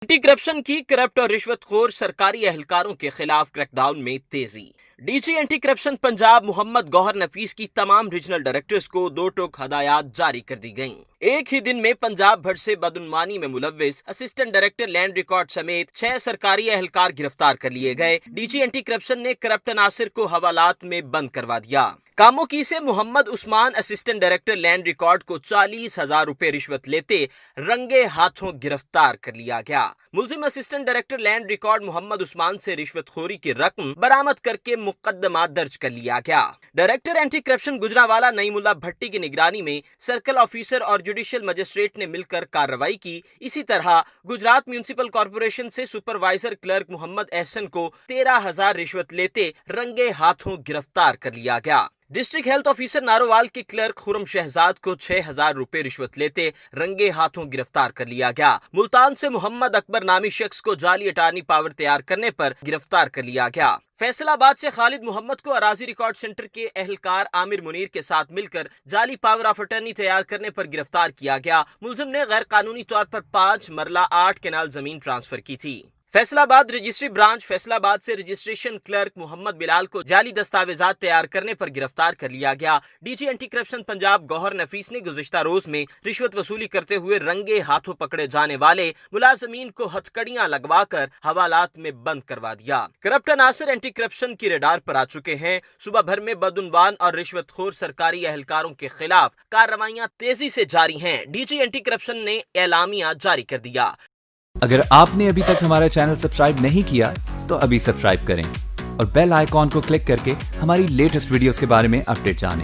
Anti corruption की corrupt और रिश्वतखोर सरकारी एहलकारों के खिलाफ क्रैकडाउन में तेजी। DG anti corruption Punjab Mohammad Gauhar Nafees की तमाम रीजनल डायरेक्टर्स को 2 टोक हदायत जारी कर दी गईं। एक ही दिन में पंजाब भर से बदउनवानी में मुलव्विस असिस्टेंट डायरेक्टर लैंड रिकॉर्ड समेत 6 सरकारी एहलकार गिरफ्तार कर लिए गए। डीजी एंटी करप्शन ने करप्ट अनासिर को हवालात में बंद करवा दिया। कामोकी से Muhammad Usman assistant director land record को 40,000 रुपए रिश्वत लेते रंगे हाथों गिरफ्तार कर लिया गया। मुलजिम assistant director land record Muhammad Usman से रिश्वतखोरी की रकम बरामद करके मुकदमा दर्ज कर लिया गया। Director anti corruption Gujranwala Naeemullah Bhatti की निगरानी में सर्कल ऑफिसर और जुडिशियल मजिस्ट्रेट ने मिलकर कार्रवाई की। इसी तरह गुजरात म्यूनिसिपल कॉर्पोरेशन से सुपरवाइजर क्लर्क मोहम्मद एहसन को 13,000 रिश्वत लेते रंगे हाथों गिरफ्तार कर लिया गया। डिस्ट्रिक्ट हेल्थ ऑफिसर नारोवाल के क्लर्क खुरम शहजाद को 6,000 रुपए रिश्वत लेते रंगे हाथों गिरफ्तार कर लिया गया। मुल्तान से मोहम्मद अकबर नामी शख्स को जाली अटार्नी पावर तैयार करने पर गिरफ्तार कर लिया गया। फैसलाबाद से खालिद मोहम्मद को अराजी रिकॉर्ड सेंटर के एहलकार आमिर मुनीर के साथ मिलकर जाली पावर ऑफ अटर्नी तैयार करने पर गिरफ्तार किया गया। मुलजिम ने गैर कानूनी तौर पर 5 मरला 8 केनाल जमीन ट्रांसफर की थी। फैसलाबाद रजिस्ट्री ब्रांच फैसलाबाद से रजिस्ट्रेशन क्लर्क मोहम्मद बिलाल को जाली दस्तावेजात तैयार करने पर गिरफ्तार कर लिया गया। DG anti corruption Punjab Gauhar Nafees ने गुज़िश्ता रोज में रिश्वत वसूली करते हुए रंगे हाथों पकड़े जाने वाले मुलाजमीन को हथकड़ियां लगवाकर हवालात में बंद करवा दिया। करप्ट अनासर एंटी करप्शन की रडार पर आ चुके हैं। सुबह भर में बदउनवान और रिश्वतखोर सरकारी एहलकारों के खिलाफ कार्रवाइयां तेजी से जारी हैं। डीजी एंटी करप्शन ने एलामिया जारी कर दिया। अगर आपने अभी तक हमारा चैनल सब्सक्राइब नहीं किया तो अभी सब्सक्राइब करें और बेल आइकॉन को क्लिक करके हमारी लेटेस्ट वीडियोस के बारे में अपडेट जानें।